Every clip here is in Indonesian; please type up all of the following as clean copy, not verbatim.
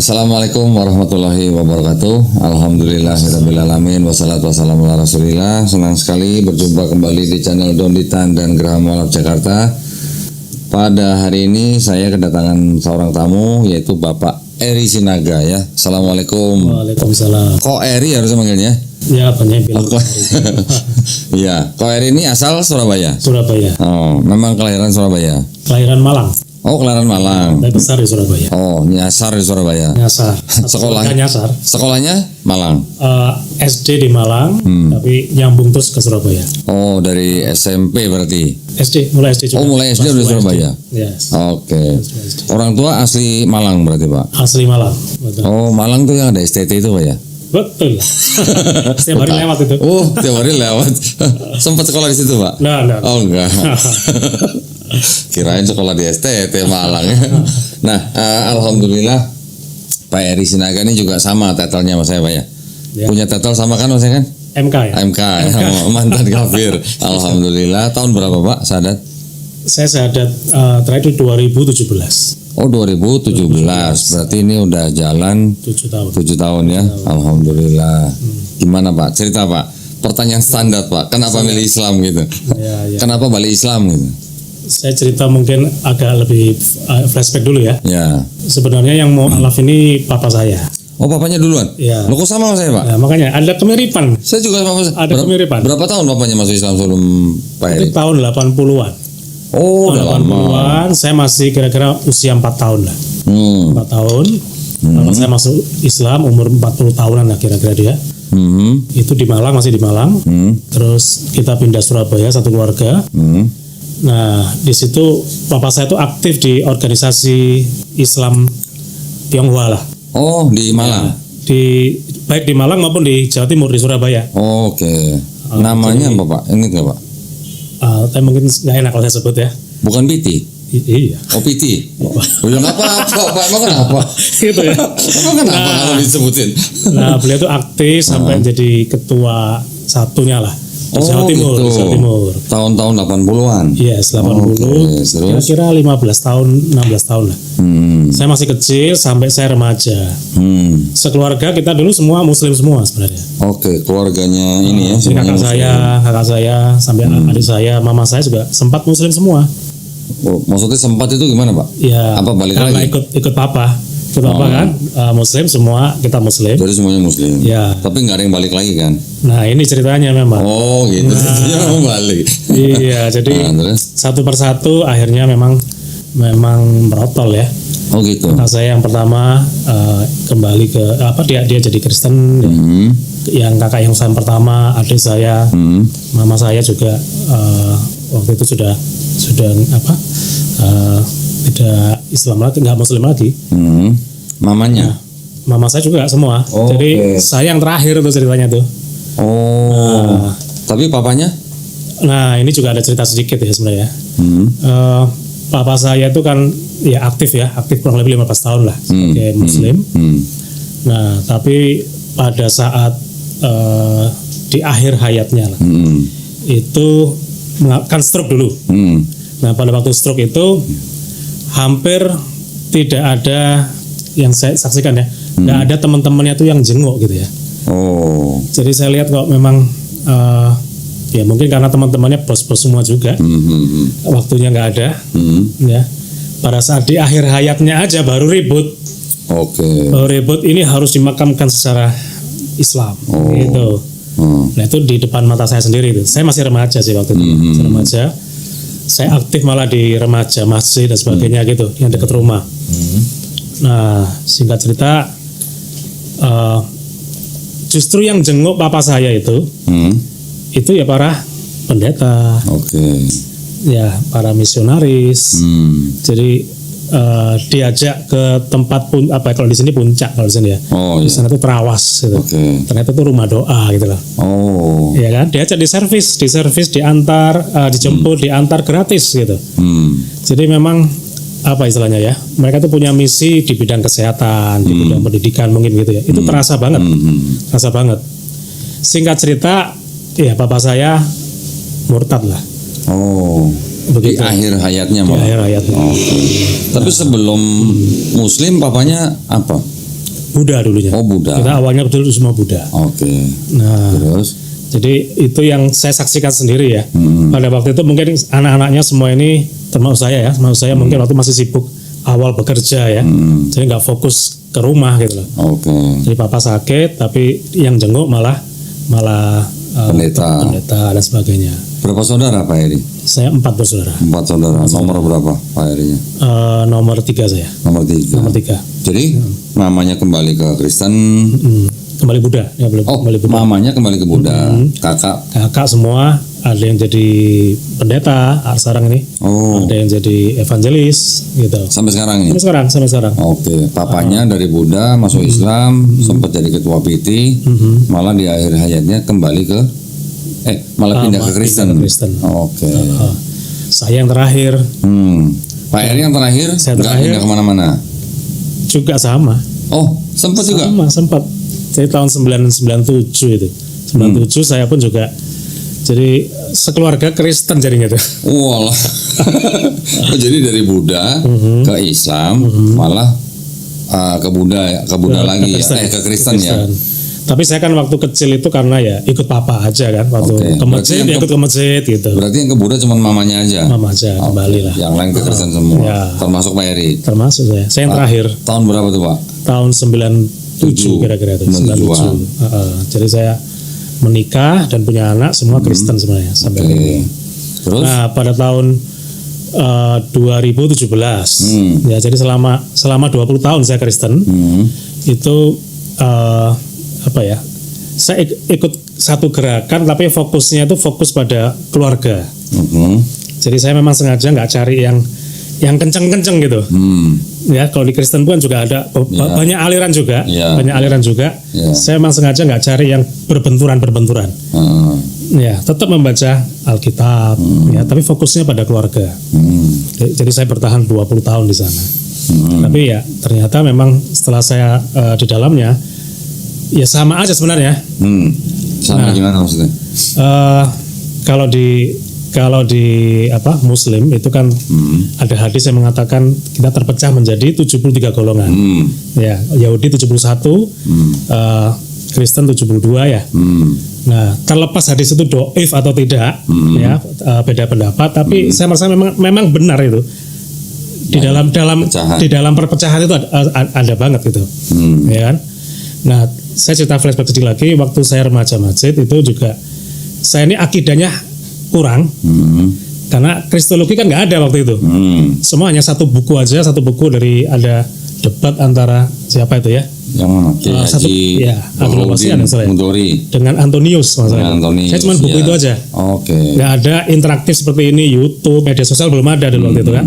Assalamualaikum warahmatullahi wabarakatuh. Alhamdulillahirrabbilalamin. Wassalatu wassalamu ala rasulillah. Senang sekali berjumpa kembali di channel Donditan dan Geraha Mualaf Jakarta. Pada hari ini saya kedatangan seorang tamu, yaitu Bapak Eri Sinaga ya. Assalamualaikum. Waalaikumsalam. Kok Eri harusnya manggilnya? Ya, banyak bilang. Iya, Kok Eri ini asal Surabaya? Surabaya. Oh, memang kelahiran Surabaya? Kelahiran Malang. Oh, kelahiran Malang. Tapi besar di Surabaya. Oh, nyasar di Surabaya. Nyasar. Sekolahnya? Nyasar. Sekolahnya Malang. SD di Malang, tapi nyambung terus ke Surabaya. Oh, dari SMP berarti? Mulai SD juga. Oh, mulai SD udah Surabaya? Yes. Oke. Orang tua asli Malang berarti, Pak? Asli Malang. Betul. Oh, Malang tuh yang ada STT itu, Pak ya? Betul. Setiap hari lewat itu. Oh, tiap hari lewat. Sempat sekolah di situ, Pak? Nah. Oh, enggak. Kirain sekolah di STT Malang ya. Nah, alhamdulillah Pak Eri Sinaga ini juga sama titelnya sama saya, Pak ya. Punya titel sama kan Mas kan? MK ya. MK ya, mantan kafir. Alhamdulillah. Tahun berapa Pak sadat? Saya sadat terakhir 2017. Oh, 2017. Berarti ini udah jalan 7 tahun. 7 tahun ya. Alhamdulillah. Gimana Pak? Cerita Pak. Pertanyaan standar Pak. Kenapa milih Islam gitu? Ya. Kenapa balik Islam gitu? Saya cerita mungkin agak lebih flashback dulu ya. Ya. Sebenarnya yang mau alaf ini papa saya. Oh, papanya duluan? Ya. Lo kok sama saya Pak? Nah, makanya ada kemiripan. Saya juga sama. Ada kemiripan. Berapa tahun papanya masuk Islam sebelum Pak Eri? Itu tahun 80-an. Oh, udah tahun lama. 80-an, saya masih kira-kira usia 4 tahun lah. 4 tahun. Kalau saya masuk Islam umur 40 tahunan lah kira-kira dia. Itu di Malang, masih di Malang. Terus kita pindah Surabaya satu keluarga. Nah, di situ papa saya itu aktif di organisasi Islam Tionghoa lah. Oh, di Malang. Baik di Malang maupun di Jawa Timur, di Surabaya. Oke. Namanya apa Pak? Ingat nggak Pak? Tapi mungkin nggak enak kalau saya sebut ya. Bukan Piti? Iya. Oh, Piti. Oh, ya nggak apa-apa Pak. Emang kenapa? Gitu ya. Emang kenapa kalau disebutin? Nah, beliau itu aktif sampai jadi ketua satunya lah. Di Jawa Timur, gitu. di Jawa Timur. Tahun-tahun 80-an? Yes, 80. Kira-kira 15 tahun, 16 tahun lah. Saya masih kecil sampai saya remaja. Sekeluarga kita dulu semua Muslim semua sebenarnya. Oke, keluarganya ini ya. Jadi kakak saya, sampai adik saya, mama saya juga sempat Muslim semua. Oh, maksudnya sempat itu gimana Pak? Ya, apa balik karena lagi? ikut papa. Ikut papa kan, Muslim semua, kita Muslim. Jadi semuanya Muslim? Ya. Tapi nggak ada yang balik lagi kan? Nah, ini ceritanya memang. Oh gitu, ceritanya mau balik. Iya, jadi satu persatu akhirnya memang merotol ya. Oh gitu. Kakak saya yang pertama kembali ke dia jadi Kristen. Yang kakak yang saya pertama, adik saya, mama saya juga waktu itu sudah tidak Islam lagi, nggak Muslim lagi. Mamanya? Mama saya juga semua. Jadi saya yang terakhir tuh ceritanya tuh. Oh. Tapi papanya? Nah, ini juga ada cerita sedikit ya sebenarnya. Papa saya itu kan ya aktif kurang lebih 15 tahun lah sebagai Muslim. Nah, tapi pada saat di akhir hayatnya lah, itu kan stroke dulu. Nah, pada waktu stroke itu hampir tidak ada yang saya saksikan ya, nggak ada teman-temannya tuh yang jenguk gitu ya. Oh. Jadi saya lihat kok memang ya mungkin karena teman-temannya bos-bos semua juga, waktunya nggak ada. Ya, pada saat di akhir hayatnya aja baru ribut. Oke. Baru ribut ini harus dimakamkan secara Islam, gitu. Nah itu di depan mata saya sendiri itu. Saya masih remaja sih waktu itu. Saya remaja. Saya aktif malah di remaja masjid dan sebagainya gitu, yang dekat rumah. Nah, singkat cerita, justru yang jenguk papa saya itu ya para pendeta, ya para misionaris. Jadi diajak ke tempat kalau di sini puncak kalau di sini ya. Di sana tuh terawas gitu. Ternyata tuh rumah doa gitu loh. Ya kan, diajak di servis, diantar, dijemput, diantar gratis gitu. Jadi memang apa istilahnya ya? Mereka tuh punya misi di bidang kesehatan, di bidang pendidikan mungkin gitu ya. Itu terasa banget. Terasa banget. Singkat cerita, ya papa saya murtad lah. Begitu. Di akhir hayatnya malah. Di akhir hayatnya. Tapi sebelum Muslim papanya apa? Buddha dulunya. Oh, Buddha. Kita awalnya betul semua Buddha. Oke. Nah, Terus? jadi itu yang saya saksikan sendiri ya. Pada waktu itu mungkin anak-anaknya semua ini, termasuk saya mungkin waktu masih sibuk awal bekerja ya. Jadi nggak fokus ke rumah gitu loh. Oke. Jadi papa sakit, tapi yang jenguk malah Pendeta. pendeta dan sebagainya. Berapa saudara Pak Heri? Saya 4 bersaudara. 4 saudara. Nomor berapa Pak Herinya? Nomor 3 saya. Nomor 3. Nomor 3. Jadi namanya kembali ke Kristen. Kembali Buddha. Ya, Oh, kembali Buddha. mamanya kembali ke Buddha. Kakak Semua ada yang jadi pendeta sekarang ini. Oh, Ada yang jadi evangelis gitu. sampai sekarang ini. Sampai sekarang. Oke, papanya dari Buddha masuk Islam, sempat jadi ketua PT, malah di akhir hayatnya kembali ke malah pindah ke Kristen. Oke. Saya yang terakhir. Pak Heri yang terakhir Saya nggak terakhir. pindah kemana-mana. Juga sama. Oh, sempat juga. Sempat. Jadi tahun 97 itu. 97 saya pun juga jadi sekeluarga Kristen jadinya tuh. Walah. Jadi dari Buddha ke Islam, malah ke Buddha lagi ya, ke Kristen ya. Tapi saya kan waktu kecil itu karena ya ikut papa aja kan, waktu ke masjid ya ikut ke masjid gitu. Berarti yang ke Buddha cuma mamanya aja. Mama aja kembali lah. Yang lain ke Kristen semua. Ya. Termasuk Pak Heri. Termasuk saya. Saya yang terakhir. Tahun berapa tuh Pak? Tahun 97 kira-kira itu. 97. Jadi saya menikah dan punya anak semua Kristen sebenarnya sampai ini. Terus? Nah, pada tahun 2017 ya, jadi selama 20 tahun saya Kristen. Itu saya ikut satu gerakan tapi fokusnya itu fokus pada keluarga. Jadi saya memang sengaja nggak cari yang kenceng-kenceng gitu. Ya, kalau di Kristen pun juga ada banyak aliran juga, Saya memang sengaja nggak cari yang berbenturan. Ya, tetap membaca Alkitab, ya, tapi fokusnya pada keluarga. Jadi saya bertahan 20 tahun di sana. Tapi ya ternyata memang setelah saya di dalamnya, ya sama aja sebenarnya. Sama gimana maksudnya? Kalau di Muslim itu kan ada hadis yang mengatakan kita terpecah menjadi 73 golongan. Ya, Yahudi 71, Kristen 72 ya. Nah, terlepas hadis itu doif atau tidak, ya beda pendapat. Tapi saya merasa memang benar itu. Di dalam perpecahan itu ada banget gitu, ya kan. Nah, saya cerita flashback sedikit lagi. Waktu saya remaja masjid itu juga saya ini akidahnya kurang, karena kristologi kan nggak ada waktu itu. Semuanya satu buku dari ada debat antara siapa itu ya? Yang mana? Dengan Antonius maksudnya. Saya cuma buku itu aja. Nggak ada interaktif seperti ini, YouTube, media sosial belum ada dulu waktu itu kan.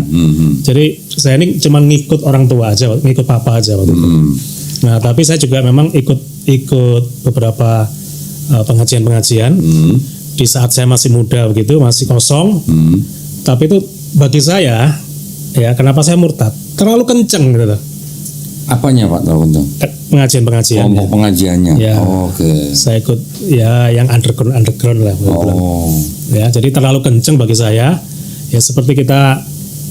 Jadi saya ini cuma ngikut orang tua aja, ngikut papa aja waktu itu. Nah, tapi saya juga memang ikut beberapa pengajian-pengajian di saat saya masih muda begitu, masih kosong. Tapi itu bagi saya, ya kenapa saya murtad? Terlalu kenceng gitu loh. Apanya Pak terlalu kenceng? Pengajian-pengajian. Kelompok pengajiannya. Ya, saya ikut ya yang underground lah. Ya, jadi terlalu kenceng bagi saya. Ya seperti kita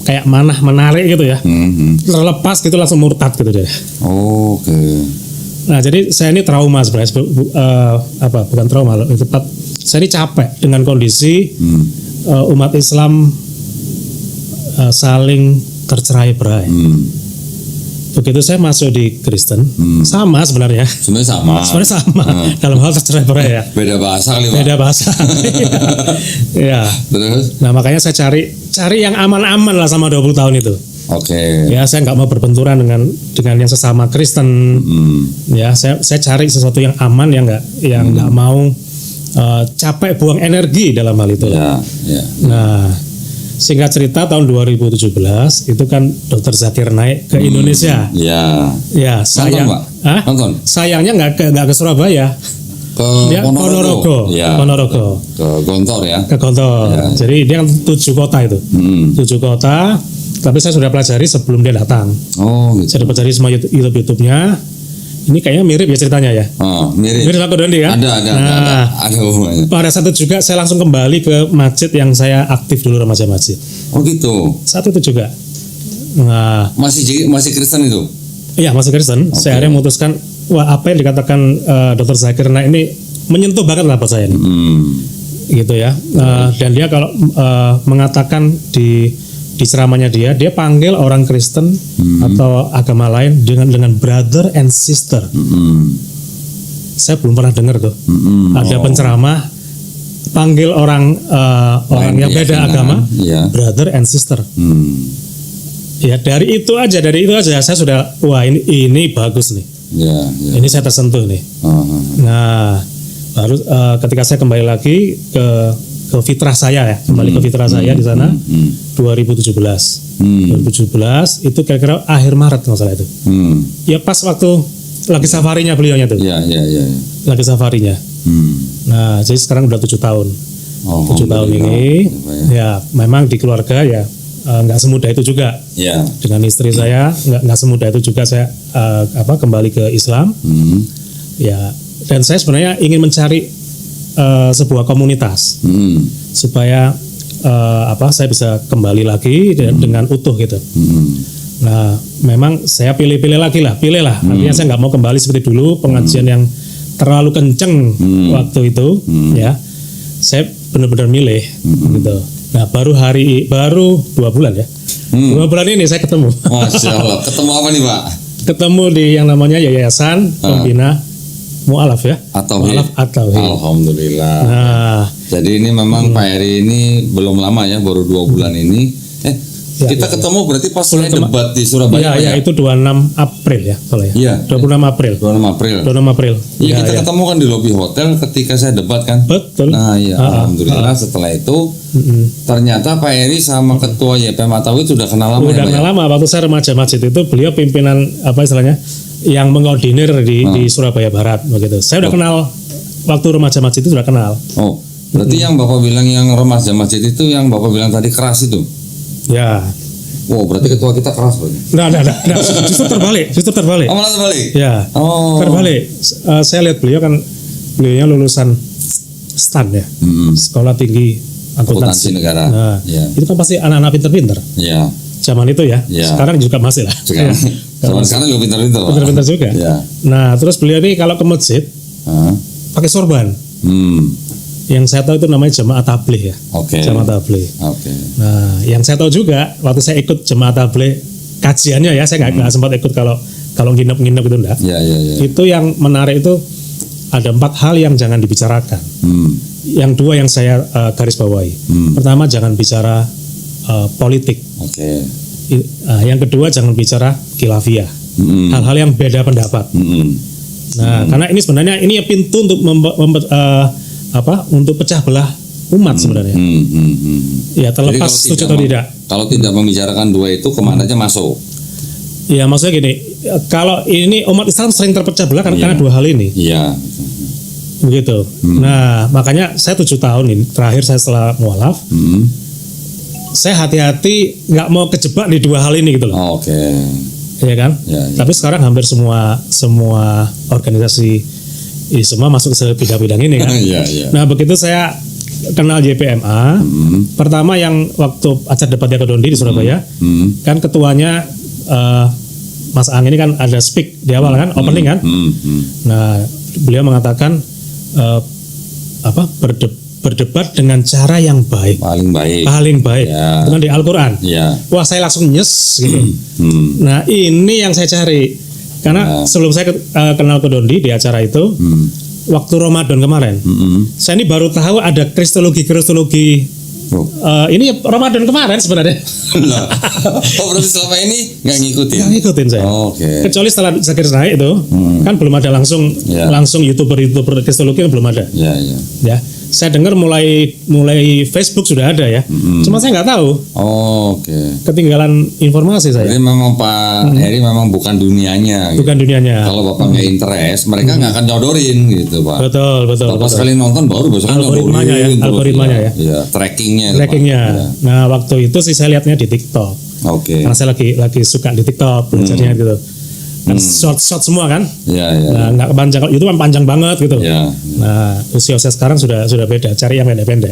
kayak menarik gitu ya. Terlepas gitu langsung murtad gitu deh. Nah, jadi saya ini trauma sebenarnya. Bukan trauma, lebih tepat. Saya ini capek dengan kondisi umat Islam saling tercerai-berai. Begitu saya masuk di Kristen, sama sebenarnya. Sebenarnya sama. Dalam hal tercerai-berai ya. Beda bahasa kali Pak. Beda bahasa. Ya. Terus? Nah, makanya saya cari yang aman-aman lah sama 20 tahun itu. Ya, saya nggak mau berbenturan dengan yang sesama Kristen. Ya, saya cari sesuatu yang aman, yang nggak mau capek buang energi dalam hal itu. Nah, singkat cerita tahun 2017 itu kan Dr. Zakir naik ke Indonesia. Ya, sayangnya nggak ke Surabaya. Ke Ponorogo. Ke Gontor ya. Ke Gontor. Jadi dia kan 7 kota itu. 7 kota. Tapi saya sudah pelajari sebelum dia datang. Gitu. Saya pelajari semua YouTube-nya. Ini kayaknya mirip ya ceritanya ya. Mirip aku Dondi kan? Ada hubungannya. Pada saat itu juga saya langsung kembali ke masjid yang saya aktif dulu, remaja masjid. Gitu. Saat itu juga. Nah, masih Kristen itu? Iya, masih Kristen. Saya akhirnya memutuskan wah apa yang dikatakan Dr. Zakir Naik ini menyentuh banget lah buat saya nih. Gitu ya. Dan dia kalau mengatakan di ceramahnya dia panggil orang Kristen atau agama lain dengan brother and sister. Saya belum pernah dengar tuh. Ada penceramah panggil orang yang beda agama, brother and sister. Ya dari itu aja saya sudah wah ini bagus nih. Ini saya tersentuh nih. Nah, baru ketika saya kembali lagi ke fitrah saya ya, kembali ke fitrah saya di sana 2017 itu kira-kira akhir Maret kalau salah itu. Ya pas waktu lagi safarinya beliaunya tuh. Lagi safarinya. Nah, jadi sekarang udah 7 tahun. 7 tahun ini ya memang di keluarga ya nggak semudah itu juga. Dengan istri saya nggak semudah itu juga saya kembali ke Islam. Ya, dan saya sebenarnya ingin mencari sebuah komunitas supaya saya bisa kembali lagi dengan utuh gitu. Nah, memang saya pilih lah. Artinya saya nggak mau kembali seperti dulu pengajian yang terlalu kenceng waktu itu, ya. Saya benar-benar milih gitu. Nah, baru 2 bulan ya. 2 bulan ini saya ketemu. Masya Allah. Ketemu apa nih Pak? Ketemu di yang namanya Yayasan Pembina Mu'alaf ya. Mu'alaf atau Alhamdulillah. Nah, jadi ini memang Pak Heri ini belum lama ya, baru 2 bulan ini. Kita ketemu berarti pas debat di Surabaya. Iya, itu 26 April ya, kalau ya. Iya. 26 April. 26 April. Iya, kita ketemu kan di lobi hotel ketika saya debat kan. Betul. Nah, iya, alhamdulillah setelah itu ternyata Pak Heri sama ketua YPM Atawi sudah kenal lama. Udah kenal lama. Waktu saya remaja masjid itu beliau pimpinan yang mengordinir di Surabaya Barat begitu. Saya udah kenal waktu remaja masjid itu sudah kenal. Oh, berarti yang Bapak bilang yang remaja masjid itu yang Bapak bilang tadi keras itu. Ya. Wow, berarti ketua kita keras berarti. Nggak. Justru terbalik. Oh, malah terbalik. Ya. Oh. Terbalik. Saya lihat beliaunya lulusan STAN ya. Sekolah Tinggi Akuntansi Negara. Nah, itu kan pasti anak-anak pinter-pinter. Iya. Zaman itu ya. Sekarang juga masih lah. Sekarang juga pinter-pinter. Pinter-pinter juga. Ya. Nah, terus beliau ini kalau ke masjid pakai sorban. Yang saya tahu itu namanya jemaah tabligh ya. Jemaah tabligh. Nah, yang saya tahu juga waktu saya ikut jemaah tabligh kajiannya ya, saya nggak sempat ikut kalau nginep itu enggak. Itu yang menarik itu ada 4 hal yang jangan dibicarakan. Yang 2 yang saya garis bawahi. Pertama, jangan bicara politik. Yang kedua, jangan bicara khilafiyah. Hal-hal yang beda pendapat. Nah, karena ini sebenarnya ini pintu untuk untuk pecah belah umat sebenarnya. Ya, terlepas setuju atau tidak. Kalau tidak membicarakan 2 itu kemana aja masuk? Ya, maksudnya gini, kalau ini umat Islam sering terpecah belah karena 2 hal ini. Iya. Begitu. Nah, makanya saya 7 tahun ini terakhir saya setelah mualaf. Saya hati-hati nggak mau kejebak di 2 hal ini gitu loh. Iya kan? Tapi sekarang hampir semua organisasi semua masuk ke bidang-bidang ini kan. Nah, begitu saya kenal JPMA, pertama yang waktu acara debatnya ke Dondi di Surabaya, kan ketuanya Mas Ang ini kan ada speak di awal kan, opening kan. Nah, beliau mengatakan berdebat dengan cara yang baik. Paling baik. Dengan di Al-Qur'an. Wah, saya langsung nyes gitu. Nah, ini yang saya cari. Karena sebelum saya kenal ke Dondi di acara itu, waktu Ramadan kemarin, saya ini baru tahu ada kristologi. Ini Ramadan kemarin sebenarnya. Berarti selama ini nggak ngikutin? Nggak ngikutin saya. Kecuali setelah Zakir Naik itu, kan belum ada langsung youtuber kristologi kan belum ada. Ya. Saya dengar mulai Facebook sudah ada ya. Cuma saya nggak tahu. Ketinggalan informasi saya. Jadi memang Pak Heri memang bukan dunianya. Bukan dunianya. Kalau Bapak nggak interest, mereka nggak akan nyodorin gitu Pak. Betul. Pas sekali nonton baru besok algoritmanya ya. Iya, trackingnya. Nah, waktu itu sih saya lihatnya di TikTok. Karena saya lagi suka di TikTok belajarnya gitu. Kan short semua kan. Nah, nggak panjang, kalau itu kan panjang banget gitu. Nah, usia saya sekarang sudah beda, cari yang pendek-pendek.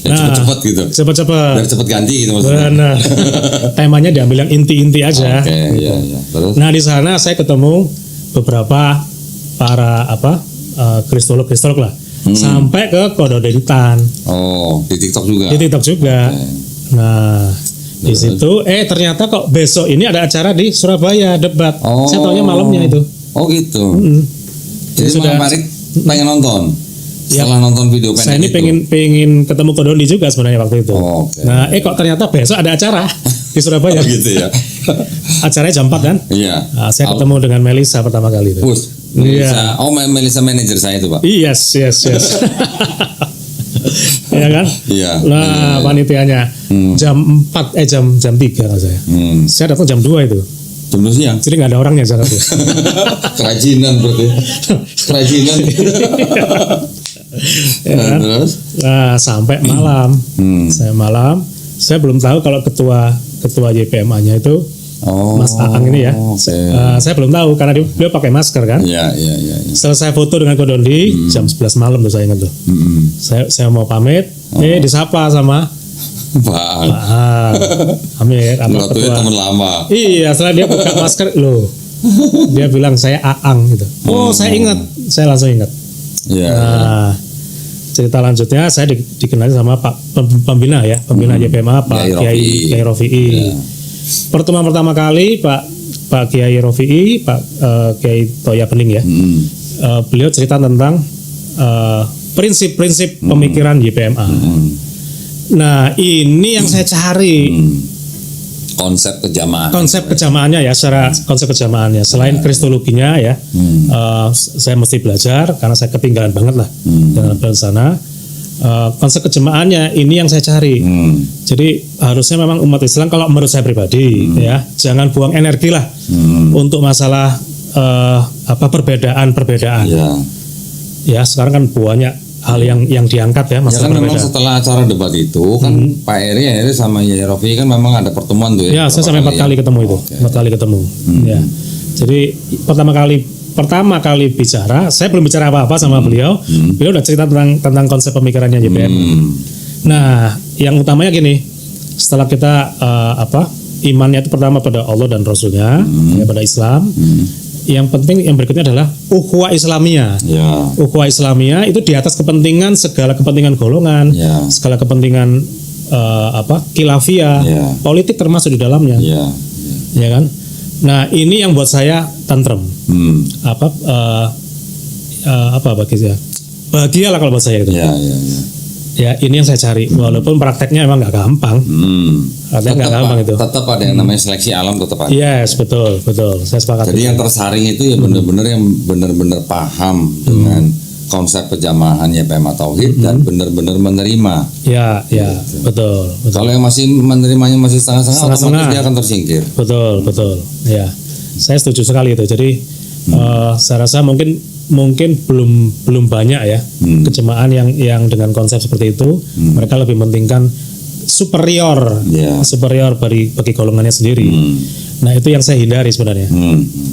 Cepet-cepet gitu. Cepet-cepet. Biar cepet ganti gitu maksudnya. Benar. Temanya diambil yang inti-inti aja. Oke, gitu. iya. Terus? Nah di sana saya ketemu beberapa para kristolog lah, sampai ke Kodonditan. Oh, di TikTok juga. Di TikTok juga. Okay. Nah di situ ternyata kok besok ini ada acara di Surabaya debat. Oh. Saya taunya malamnya itu. Oh gitu. Jadi sudah Mang Farid pengen nonton. Setelah nonton video pendek saya ini itu. pengen ketemu Kodondi juga sebenarnya waktu itu. Oh, okay. Nah, kok ternyata besok ada acara di Surabaya. Oh gitu ya. Acaranya jam 4 kan? Iya. Nah, saya ketemu dengan Melisa pertama kali itu. Melisa. Oh, Melisa manajer saya itu, Pak. Yes. Iya kan? Iya. Nah, panitianya jam 4 jam 3 kalau saya. Saya datang jam 2 itu. Jam 2 siang. Jadi nggak ada orangnya sana tuh. Kerajinan berarti. Kerajinan. Ya kan? Terus? Nah, sampai malam. Saya belum tahu kalau ketua YPMA-nya itu Mas Aang ini ya. Okay. Saya belum tahu karena dia pakai masker kan. Iya. Selesai foto dengan Kodondi jam 11 malam tuh saya ingat tuh. Saya mau pamit, disapa sama Pak Amir, waktu itu teman lama. Iya, setelah dia buka masker loh. Dia bilang saya Aang gitu. Oh, saya ingat. Saya langsung ingat. Iya. Nah, cerita lanjutnya saya dikenali sama Pak pembina YPMA Pak Kiai Rofi'i. Ya. Pertemuan pertama kali Pak Kiai Rofi'i, Pak Kiai Toya Pening ya. Beliau cerita tentang prinsip-prinsip pemikiran YPMA. Nah, ini yang saya cari. Konsep kejamaahnya ya, secara konsep kejamaahnya selain kristologinya ya. Saya mesti belajar karena saya ketinggalan banget lah dalam sana. Konsep kejamaahnya ini yang saya cari. Jadi harusnya memang umat Islam kalau menurut saya pribadi ya, jangan buang energi lah untuk masalah perbedaan. Ya, sekarang kan banyak hal yang diangkat ya masalah kan memang setelah acara debat itu kan Pak Eri sama Yai Rofi kan memang ada pertemuan tuh ya. Saya sampai 4 kali ketemu itu. 4 kali ketemu. Ya. Jadi pertama kali bicara, saya belum bicara apa-apa sama beliau. Beliau udah cerita tentang konsep pemikirannya YPM. Nah, yang utamanya gini, setelah kita imannya itu pertama pada Allah dan Rasulnya, ya, pada Islam. Yang penting yang berikutnya adalah ukhuwah Islamiyah. Ya. Ukhuwah Islamiyah itu di atas segala kepentingan golongan, segala kepentingan khilafiyah, politik termasuk di dalamnya. Ya kan? Nah, ini yang buat saya tentrem. Bahagialah kalau buat saya itu. Ya, ini yang saya cari. Walaupun prakteknya emang nggak gampang. Artinya nggak gampang itu. Tetap ada yang namanya seleksi alam, tetap ada. Yes, betul. Saya sepakat. Jadi yang tersaring itu ya benar-benar paham dengan konsep kejamahan YPMA Tauhid dan benar-benar menerima. Ya, betul. Kalau yang masih menerimanya masih setengah-setengah, otomatis dia akan tersingkir. Betul. Ya, saya setuju sekali itu. Jadi saya rasa mungkin belum banyak ya kejemaah yang dengan konsep seperti itu. Mereka lebih mementingkan superior bagi golongannya sendiri. Nah, itu yang saya hindari sebenarnya.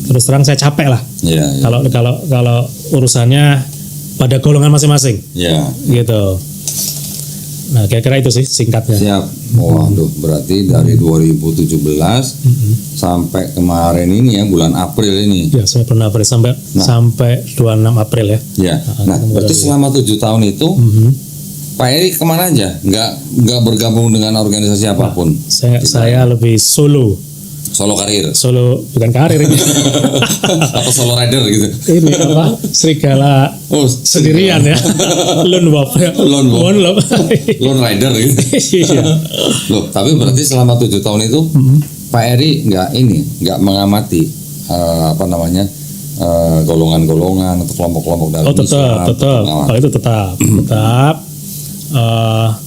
Terus terang saya capek lah. Kalau urusannya pada golongan masing-masing. Gitu. Nah, kira-kira itu sih singkatnya. Siap. Waduh, berarti dari 2017 sampai kemarin ini ya, bulan April ini. Ya, sampai bulan April sampai 26 April ya. Ya. Nah, berarti selama 7 tahun itu Pak Eri kemana aja? Nggak bergabung dengan organisasi apapun? Saya lebih solo karir. Bukan karir ini. Atau solo rider gitu. Ini serigala sendirian ya. Lone wolf. Lone rider gitu. Iya. Loh, tapi berarti selama 7 tahun itu Pak Eri nggak mengamati golongan-golongan atau kelompok-kelompok dalam Islam. Tetap. Kalau itu tetap.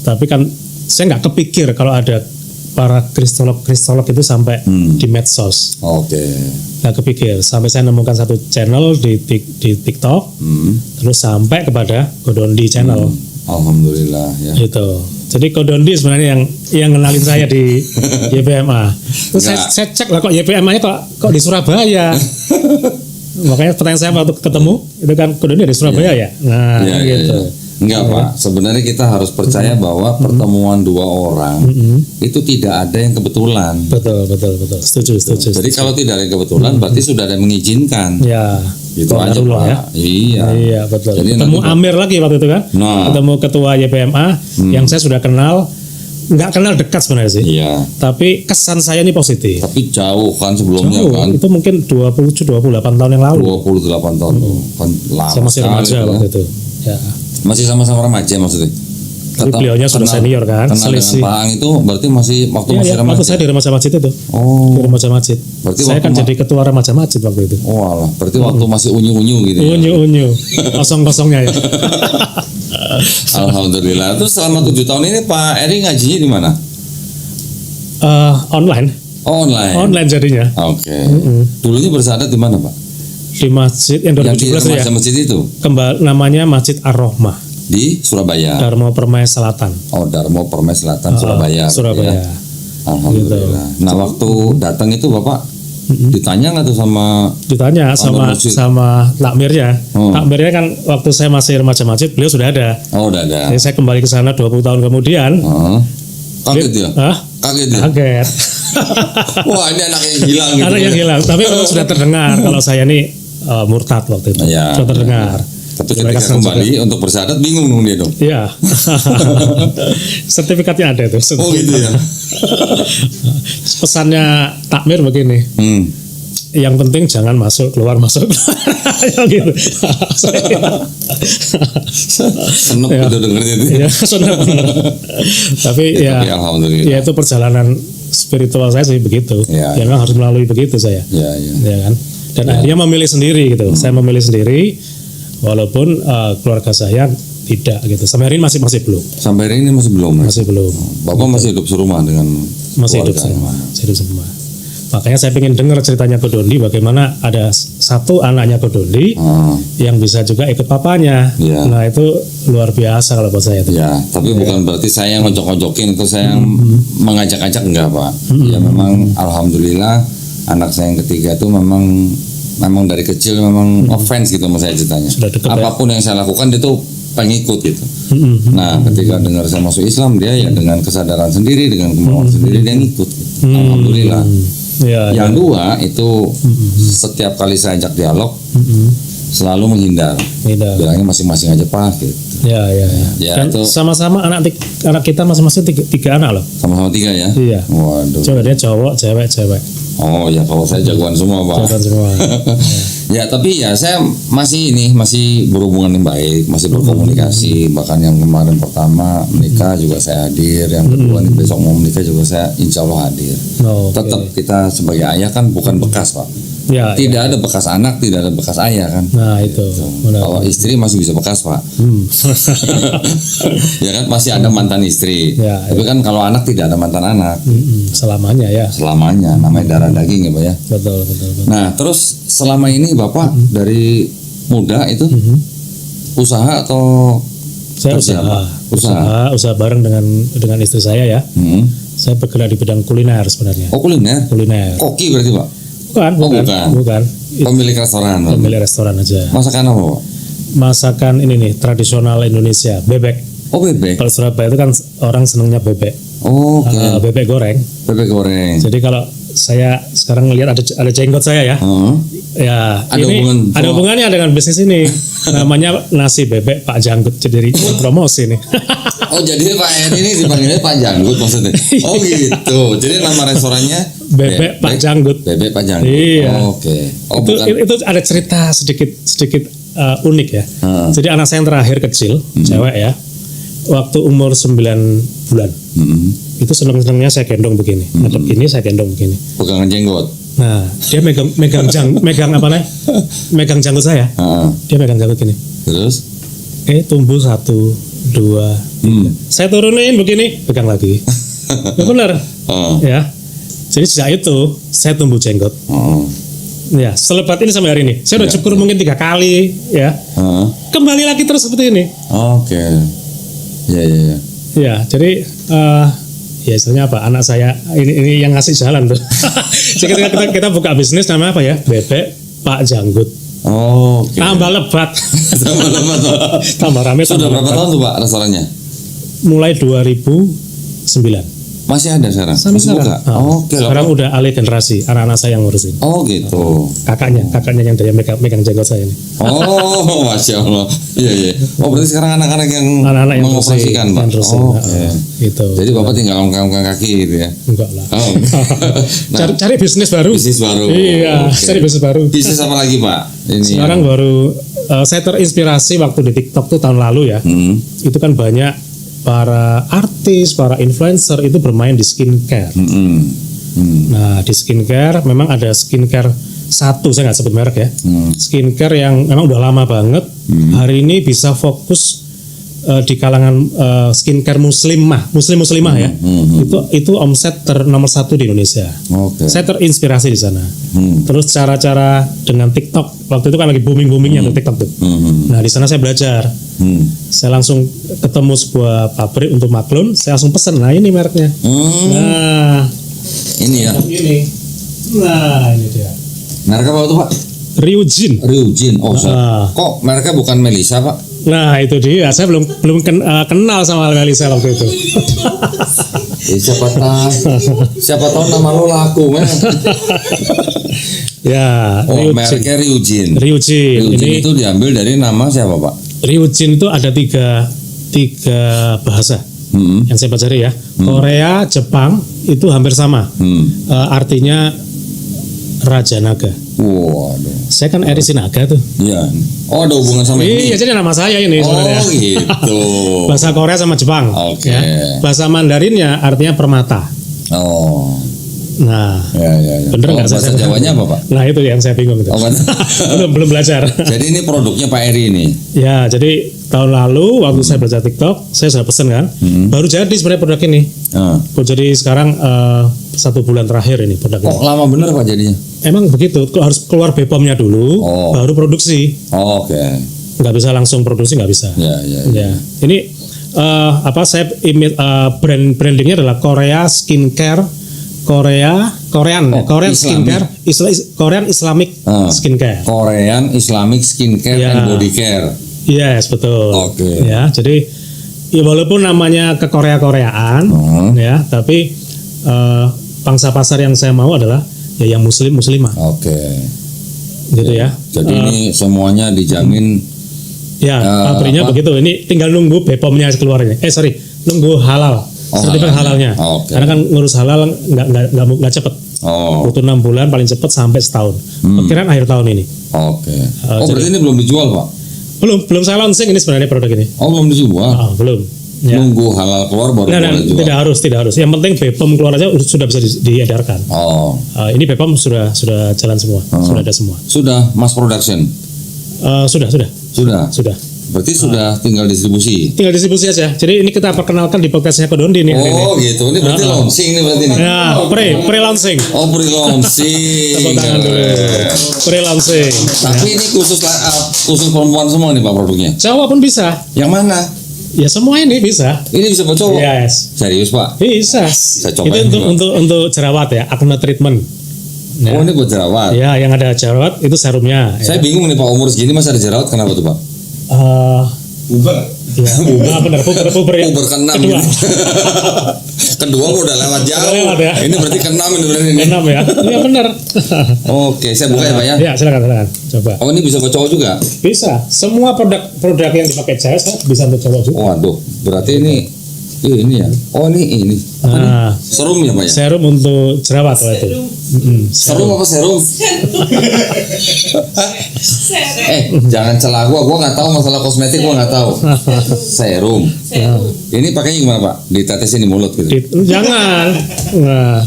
Tapi kan saya nggak kepikir kalau ada para kristolog itu sampai di medsos. Nggak kepikir. Sampai saya nemukan satu channel di TikTok, terus sampai kepada Kodondi channel. Alhamdulillah ya. Itu. Jadi Kodondi sebenarnya yang kenalin saya di YPMA. Terus saya cek lah kok YPMA-nya kok di Surabaya. Makanya pertanyaan saya waktu ketemu itu kan Kodondi di Surabaya ya. Nah, gitu. Enggak Pak, sebenarnya kita harus percaya bahwa pertemuan dua orang itu tidak ada yang kebetulan. Betul. Setuju. Jadi kalau tidak ada yang kebetulan berarti sudah ada yang mengizinkan. Ya. Itu aja Pak. Ya? Iya, betul. Jadi ketemu Amir lagi waktu itu kan. Nah. Ketemu ketua YPMA yang saya sudah kenal. Nggak kenal dekat sebenarnya sih. Iya. Tapi kesan saya ini positif. Tapi jauh kan sebelumnya kan. Itu mungkin 28 tahun yang lalu. 28 tahun. Kan lama. Saya masih remaja waktu itu. Ya. Masih sama-sama remaja maksudnya. Tapi beliaunya sudah senior kan. Kenal dengan Pak Ang itu berarti masih waktu masih remaja. Waktu saya di remaja masjid itu. Oh. Di remaja masjid. Berarti saya kan jadi ketua remaja masjid waktu itu. Oh alah, berarti waktu masih unyu-unyu gitu ya. Unyu. Kosong-kosongnya ya. Alhamdulillah. Terus selama 7 tahun ini Pak Eri ngajinya di mana? Online. Online jadinya. Oke. Dulunya bersahadat di mana Pak? Di masjid yang 2017 ya. Masjid itu? Namanya Masjid Ar-Rahmah. Di Surabaya. Darmo Permai Selatan. Oh, Darmo Permai Selatan, Surabaya. Surabaya. Ya. Alhamdulillah. Gitu. Nah, waktu datang itu Bapak ditanya nggak tuh sama takmirnya. Takmirnya kan waktu saya masih remaja masjid, beliau sudah ada. Oh, udah ada. Jadi saya kembali ke sana 20 tahun kemudian. Kaget ya? Kaget. Wah, ini anak yang hilang gitu. Anak yang hilang. Tapi sudah terdengar kalau saya ini murtad waktu itu. Ya, sudah terdengar. Tapi ketika kembali juga untuk bersahadat bingung dong dia dong. Iya. Sertifikatnya ada itu. Oh gitu ya. Pesannya takmir begini. Yang penting jangan keluar masuk. Gitu. Seneng gitu dengernya itu. Iya, seneng. Tapi alhamdulillah. Ya itu perjalanan spiritual saya sih begitu. Ya memang harus melalui begitu saya. Ya kan. Dan akhirnya memilih sendiri gitu. Saya memilih sendiri walaupun keluarga saya tidak gitu. Sampai hari ini masih belum. Sampai hari ini masih belum. Masih belum. Bapak masih hidup serumah dengan masih keluarga. Hidup serumah. Makanya saya ingin dengar ceritanya Ko Dondi bagaimana ada satu anaknya Ko Dondi yang bisa juga ikut papanya. Ya. Nah itu luar biasa kalau buat saya itu. Ya, tapi bukan berarti saya yang ngojok-ngojokin atau saya yang mengajak-ajak enggak Pak. Ya memang alhamdulillah anak saya yang ketiga itu memang dari kecil memang offense gitu sama saya ceritanya. Apapun yang saya lakukan dia tuh pengikut gitu. Nah, ketika dengar saya masuk Islam dia ya dengan kesadaran sendiri, dengan kemauan sendiri dia ngikut. Alhamdulillah. Yang dua itu setiap kali saya ajak dialog selalu menghindar. Bilangnya masing-masing aja Pak gitu. Ya, kan sama-sama anak kita masing-masing tiga anak loh. Sama-sama 3 ya? Iya. Waduh. Coba dia cowok, cewek. Oh ya, kalau saya jagoan semua Pak. Jagoan semua. Ya tapi ya saya masih berhubungan yang baik, masih berkomunikasi. Bahkan yang kemarin pertama menikah juga saya hadir, yang kedua nih besok mau menikah juga saya insya Allah hadir. Tetap kita sebagai ayah kan bukan bekas Pak. Tidak ada bekas anak, tidak ada bekas ayah kan. Nah itu. Kalau istri masih bisa bekas Pak. Ya kan masih ada mantan istri. Tapi kan kalau anak tidak ada mantan anak. Selamanya ya. Selamanya, namanya darah daging ya Pak ya. Betul. Nah terus selama ini Bapak dari muda itu usaha atau saya usaha bareng dengan istri saya ya. Saya bergerak di bidang kuliner sebenarnya. Oh kuliner? Koki berarti Pak? Bukan. Pemilik restoran. Pemilik restoran aja. Masakan apa Pak? Masakan ini nih tradisional Indonesia, bebek. Oh bebek. Kalau Surabaya itu kan orang senangnya bebek. Oh, bebek goreng. Jadi kalau saya sekarang melihat ada jenggot saya ya. Ya, ada hubungannya dengan bisnis ini. Namanya nasi bebek Pak Janggut, jadi promosi nih. Oh, jadi Pak Eri ini dipanggilnya Pak Janggut maksudnya. Oh gitu. Jadi nama restorannya Bebek Pak Janggut. Bebek Pak Janggut. Iya. Oke. Itu ada cerita sedikit unik ya. Jadi anak saya yang terakhir kecil, cewek ya. Waktu umur 9 bulan. Itu seneng-senengnya saya gendong begini. Ngadep ini saya gendong begini. Pegangan jenggot. Nah, dia megang janggut saya. Dia megang janggut gini. Terus? Tumbuh 1, 2, 3. Saya turunin begini, pegang lagi. Benar. Ya. Jadi sejak itu saya tumbuh jenggot. Ya, selebat ini sampai hari ini. Saya udah cukur mungkin 3 kali, ya. Kembali lagi terus seperti ini. Oke. Ya. Ya, jadi ya istilahnya apa? Anak saya ini yang ngasih jalan tuh. Jadi kita buka bisnis namanya apa ya? Bebek Pak Janggut. Oke. Tambah lebat. Tambah lebat, Pak. Tambah rame. Sudah tambah berapa lebat. tahun tuh Pak restorannya? Mulai 2009. Masih ada sekarang? Sampai Masih sekarang. buka? Oke. Sekarang udah alih generasi, anak-anak saya yang ngurusin. Oh gitu. Kakaknya yang dari megang jenggot saya ini. Oh, Masya Allah. Iya. Oh berarti sekarang anak-anak yang Anak-anak yang mengoperasikan Pak? yang terusin. Oh, oke. Gitu. Jadi Bapak tinggal ongkang-ongkang kaki gitu ya? Enggak lah. Oh. Nah, cari bisnis baru. bisnis baru. Iya, Oke. cari bisnis baru. Bisnis apa lagi Pak? Ini Sekarang baru saya terinspirasi waktu di TikTok tuh tahun lalu ya. Itu kan banyak para artis, para influencer itu bermain di skincare. Nah, di skincare memang ada skincare satu, saya nggak sebut merek ya. Skincare yang memang udah lama banget. Hari ini bisa fokus di kalangan skincare muslimah ya. Itu omset nomor 1 di Indonesia. Oke. Saya terinspirasi di sana. Terus cara-cara dengan TikTok, waktu itu kan lagi booming-boomingnya tuh TikTok tuh. Nah di sana saya belajar. Saya langsung ketemu sebuah pabrik untuk maklun, saya langsung pesen. Nah ini mereknya. Nah ini ya. ini. Nah ini dia. Merek apa tuh Pak? Ryujin. Ryujin. Oh, kok mereknya bukan Melisa Pak? Nah itu dia. Saya belum kenal sama Melisa waktu itu. Siapa tahu nama lo laku men. Ya. Oh, mereknya Ryujin. Ryujin. Ini itu diambil dari nama siapa Pak? Ryujin itu ada tiga bahasa yang saya pelajari ya. Korea, Jepang itu hampir sama. Artinya Raja Naga. Waduh. Saya kan Eri Sinaga tuh. Iya. Oh ada hubungan sama ini. Iya, jadi nama saya ini sebenarnya. Oh gitu. Bahasa Korea sama Jepang. Oke. Ya. Bahasa Mandarinnya artinya permata. Oh. Nah, ya. bener nggak bahasa saya? Jawanya apa Pak? Nah itu yang saya bingung itu. Oh, belum belajar. Jadi ini produknya Pak Eri ini. Ya, jadi tahun lalu waktu saya belajar TikTok, saya sudah pesen kan. Baru jadi sebenarnya produk ini. Jadi sekarang 1 bulan terakhir ini produk ini. Kok lama bener Pak jadinya? Emang begitu, harus keluar BPOM-nya dulu, baru produksi. Oke. Nggak bisa langsung produksi, nggak bisa. Ya. Ini saya brandingnya adalah Korea Skincare. Korean skincare, Korean Islamic skincare. Korean Islamic skincare and body care. Yes, betul. Oke. Ya, jadi ya walaupun namanya ke Koreaan, ya, tapi pangsa pasar yang saya mau adalah ya yang muslimah. Oke. Gitu ya. Jadi ini semuanya dijamin. Ya, pabriknya begitu. Ini tinggal nunggu BPOM-nya keluarnya. Nunggu halal. Sertifikat halalnya. Okay. Karena kan ngurus halal nggak cepet. Butuh 6 bulan paling cepet sampai setahun. Perkiraan akhir tahun ini. Oke. Berarti ini belum dijual Pak? Belum saya launching ini sebenarnya produk ini. Belum dijual? Belum. Ya. Nunggu halal keluar baru boleh jual? Tidak harus. Yang penting BPOM keluar aja sudah bisa diedarkan. Ini BPOM sudah jalan semua, sudah ada semua. Sudah mass production? Sudah. Berarti sudah tinggal distribusi? Tinggal distribusi aja. Jadi ini kita perkenalkan di podcastnya Kodondi nih. Gitu. Ini berarti launching nih berarti nih. Ya, pre-launching. Pre-launching. Tepuk tangan dulu. Pre-launching. Tapi ini khusus perempuan semua nih Pak produknya? Cowok pun bisa. Yang mana? Ya semua ini bisa. Ini bisa buat cowok? Yes. Serius Pak? Bisa. Saya coba. Itu untuk jerawat ya, acne treatment. Ya. Ini buat jerawat? Ya, yang ada jerawat itu serumnya. Saya bingung nih Pak, umur segini masih ada jerawat, kenapa tuh Pak? Puber. Ya, benar, puber ya. Puber ke-6. Kedua udah lewat jauh. Ya. Ini berarti ke-6 ini berarti ini. Ke-6 ya. Iya benar. Oke, saya buka ya Pak ya. Ya, silakan. Coba. Ini bisa buat cowok juga? Bisa. Semua produk yang dipakai saya bisa untuk cowok juga. Waduh, berarti ini ya. Ini. Apa nih? Serum ya Pak ya? Serum untuk jerawat itu. Serum apa serum? Jangan celah gua nggak tahu masalah kosmetik, gua nggak tahu. Serum. Ini pakainya gimana Pak? Ditetesin di mulut gitu? Jangan. Nah,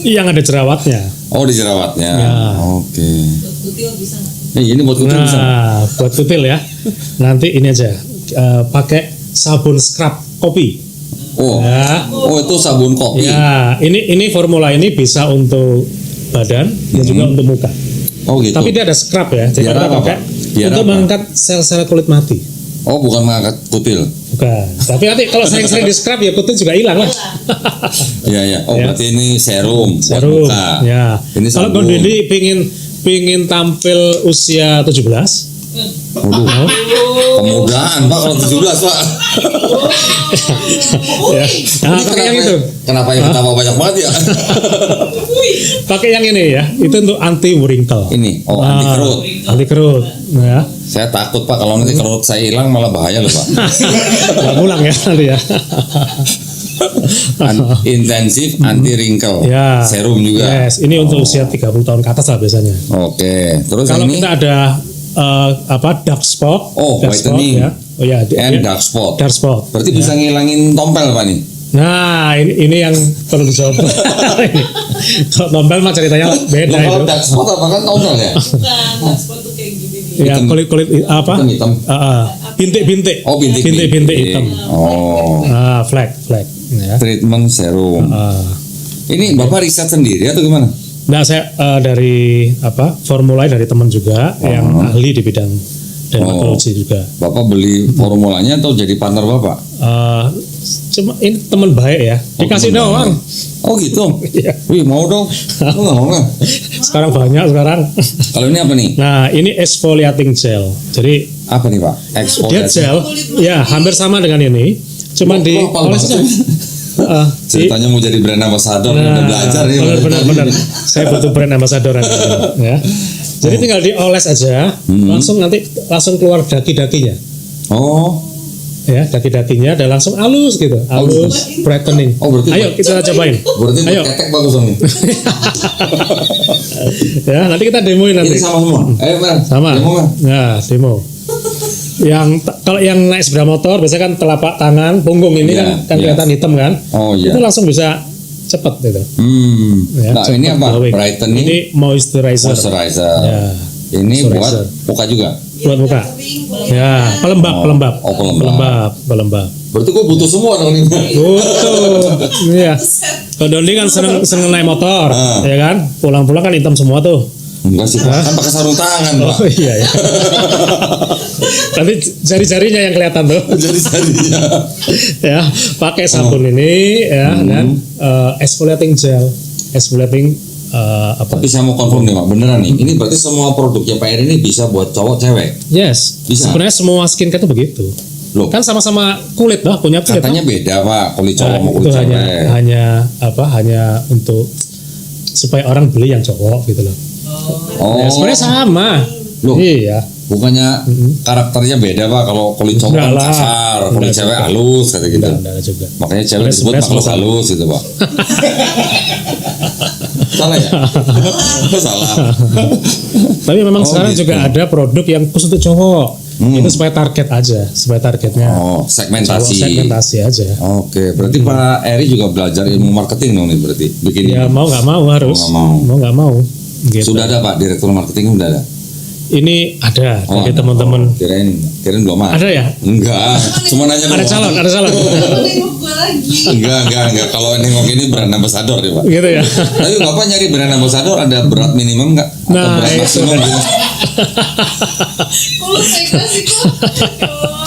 yang ada jerawatnya. Di jerawatnya. Ya. Oke. Ini buat kutil bisa. Buat kutil ya. Nanti ini aja. Pakai sabun scrub kopi. Itu sabun kopi. Ya, ini formula ini bisa untuk badan dan juga untuk muka. Gitu. Tapi dia ada scrub ya. Jadi kita pakai untuk mengangkat sel-sel kulit mati. Bukan mengangkat kutil. Bukan. Tapi nanti kalau sering di scrub ya kutil juga hilang lah. Iya. Berarti ini serum buat muka. Ya. Ini kalau Kodondi pingin pingin tampil usia 17. Waduh, kemudahan Pak kalau 17 Pak. Ya. Nah, pakai yang itu. Kenapa yang ketawa banyak banget ya? Pakai yang ini ya. Itu untuk anti wrinkle. Ini, anti kerut. Anti kerut. Ya. Saya takut Pak kalau nanti kerut saya hilang malah bahaya loh Pak. Nggak pulang ya nanti ya. Intensif anti wrinkle. Ya. Serum juga. Yes, ini untuk usia 30 tahun ke atas lah biasanya. Oke, terus Kalau ini kita ada dark spot, dark whitening. ya. Oh ya, and dark spot. Dark spot. Berarti bisa ngilangin tompel Pak nih. Nah, ini yang perlu dicoba. Kalau tompel mah ceritanya beda itu. Kalau dark spot apa kan tompel ya? Bukan, dark spot tuh kayak gini nih. Ya, kulit apa? Hitam. Bintik-bintik. Oh, bintik-bintik. Bintik hitam. Oh. Flek. Ya. Treatment serum. Ini Bapak riset sendiri atau gimana? Nah, saya dari formula dari teman juga yang ahli di bidang dermatologi juga. Bapak beli formulanya atau jadi partner Bapak? Cuma ini teman baik ya. Dikasih doang. Oh gitu. Iya. Wih mau dong. Lu nggak mau kan? Sekarang banyak sekarang. Kalau ini apa nih? Nah, ini exfoliating gel. Jadi Apa nih Pak? dia gel, ya hampir sama dengan ini. Cuman di oles aja. Ceritanya mau jadi brand ambassador, udah belajar ya. Benar. Saya butuh brand ambassador ya. Jadi tinggal dioles aja, langsung keluar daki-dakinya. Oh. Ya, daki-dakinya dan langsung halus gitu. Halus, brightening. Oh, berarti Ayo kita cobain. Berarti Ayo. ketek bagus dong. Ya, nanti kita demoin nanti. Ini sama semua. Ayo Bang. Sama. Demo Bang. Nah, demo. Kalau yang naik sepeda motor biasanya kan telapak tangan, punggung ini Iya, kan kelihatan hitam kan? Oh iya. Itu langsung bisa cepet gitu. Ya, Nah ini cepet apa? glowing. Brightening. Ini moisturizer. Moisturizer. Ya. Ini buat Moisturizer. muka juga. Buat muka. Ya, pelembab. Oh, pelembab. Berarti gue butuh semua dong ini. Betul. Iya. Kalau Dondi kan seneng naik motor, ya kan? Pulang-pulang kan hitam semua tuh. Enggak sih Pak, kan pakai sarung tangan Pak. Oh iya ya. Tapi jari-jarinya yang kelihatan tuh. Jari-jarinya. Ya, pakai sabun ini ya dan exfoliating gel, exfoliating Tapi saya mau confirm nih Pak, beneran nih. Ini berarti semua produknya Pak Eri ini bisa buat cowok cewek. Yes. Bisa. Sebenarnya semua skincare itu begitu. Loh, Kan sama-sama kulit lah, punya kulit. katanya beda Pak, kulit cowok mau itu kulit cewek. hanya untuk supaya orang beli yang cowok gitu loh. Oh, Ya, sebenarnya sama. Loh. Iya. bukannya karakternya beda Pak, kalau kulit cowok kan Enggak lah. kasar, kulit Enggak cewek juga. halus kata gitu. Enggak juga. Makanya cewek Ada disebut sebenarnya makhluk sama-sama. halus gitu Pak. Salah ya? Salah. Tapi memang Oh, sekarang gitu. juga ada produk yang khusus untuk cowok. Itu supaya target aja, supaya targetnya Oh, segmentasi. cowok, segmentasi aja. Oke, berarti Pak Eri juga belajar ilmu marketing dong nih berarti. Bikin Ya ini. mau nggak mau harus. Mau nggak mau. Gitu. Sudah ada Pak, direktur marketing udah ada. Ini ada dari ada. teman-teman. Oh, kirain belum ada. Ada ya? Enggak, cuma nanya Ada doang. calon. Nengok gue lagi. Enggak. Kalau nengok ini brand ambassador ya Pak. Gitu ya. Tapi Bapak nyari brand ambassador ada berat minimum nggak? Atau Nah, berat itu. maksimum gitu? Kalau saya kasih kok.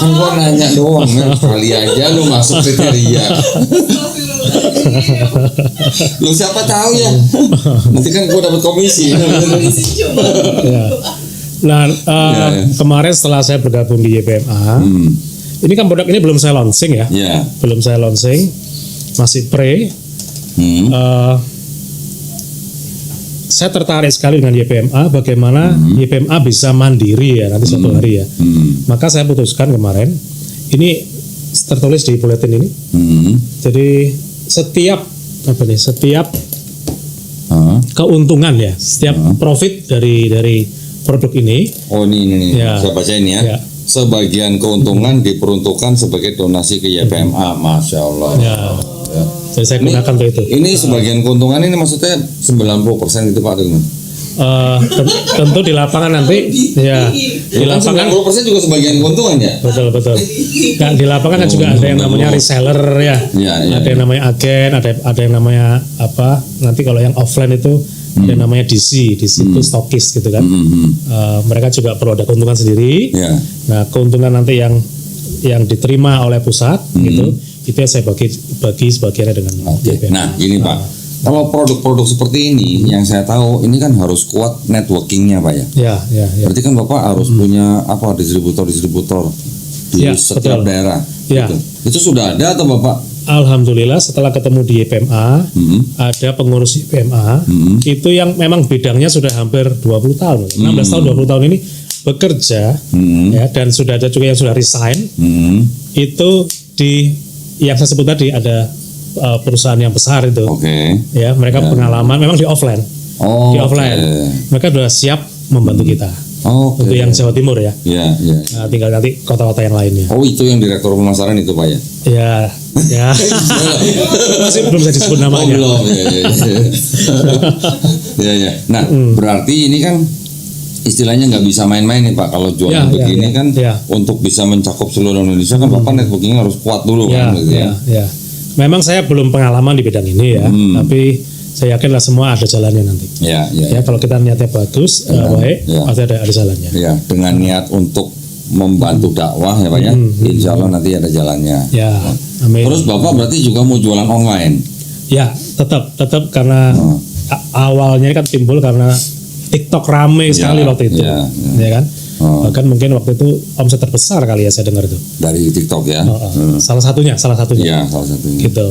Kan gua nanya doang, kan. Kali aja lu masuk kriteria. Lu siapa tahu ya? Nanti kan gua dapat komisi. Coba. Ya. Nah, Ya. kemarin setelah saya bergabung di YPMA, ini kan produk ini belum saya launching ya, Ya. belum saya launching, masih pre. Saya tertarik sekali dengan YPMA, bagaimana YPMA bisa mandiri ya nanti suatu hari ya. Maka saya putuskan kemarin, ini tertulis di bulletin ini. Jadi setiap keuntungan ya, setiap profit dari produk ini. Oh ini. Ya. Saya baca ini ya. Ya. Sebagian keuntungan diperuntukkan sebagai donasi ke YPMA. Masya Allah. Ya. Jadi saya gunakan untuk itu. Ini sebagian keuntungan ini maksudnya 90% itu Pak Dengan. Tentu di lapangan nanti ya di lapangan 90% juga sebagian keuntungan ya. betul. Nah, di lapangan kan juga ada yang namanya reseller ya. Iya. Ada yang namanya agen, ada yang namanya apa? Nanti kalau yang offline itu ada yang namanya DC itu stokis gitu kan. Mereka juga perlu ada keuntungan sendiri. Ya. Nah, keuntungan nanti yang diterima oleh pusat gitu, itu yang saya bagi sebagiannya dengan Oke. YPMA. Nah, ini Pak. Kalau produk-produk seperti ini yang saya tahu ini kan harus kuat networkingnya Pak ya. Ya. Berarti kan Bapak harus punya apa distributor di Ya, setiap betul. daerah. Ya. Gitu. Itu sudah ada atau Bapak? Alhamdulillah setelah ketemu di IPMA, ada pengurus IPMA, itu yang memang bidangnya sudah hampir 20 tahun, 16 tahun, 20 tahun ini bekerja, ya, dan sudah ada juga yang sudah resign, itu di, yang saya sebut tadi ada perusahaan yang besar itu, Oke. ya, mereka pengalaman, memang di offline, Oh, di offline, mereka sudah siap membantu kita, Oke. untuk yang Jawa Timur ya, Ya. nah, tinggal nanti kota-kota yang lainnya. Oh, itu yang direktur pemasaran itu Pak ya? Ya, masih belum bisa disebut namanya. Oh, belum. Ya. Nah, berarti ini kan istilahnya nggak bisa main-main nih Pak kalau jualan begini kan untuk bisa mencakup seluruh Indonesia kan Bapak networking harus kuat dulu kan gitu ya. Memang saya belum pengalaman di bidang ini ya, tapi saya yakin lah semua ada jalannya nanti. Ya. Kalau kita niatnya bagus, baik, pasti ada jalannya. Ya, dengan niat untuk membantu dakwah ya Pak ya, insya Allah nanti ada jalannya. Ya, amin. Terus Bapak berarti juga mau jualan online? Ya, tetap karena awalnya kan timbul karena TikTok rame sekali waktu itu, ya kan? Bahkan mungkin waktu itu omset terbesar kali ya saya dengar itu dari TikTok ya. Salah satunya. Iya, salah satunya. Gitu.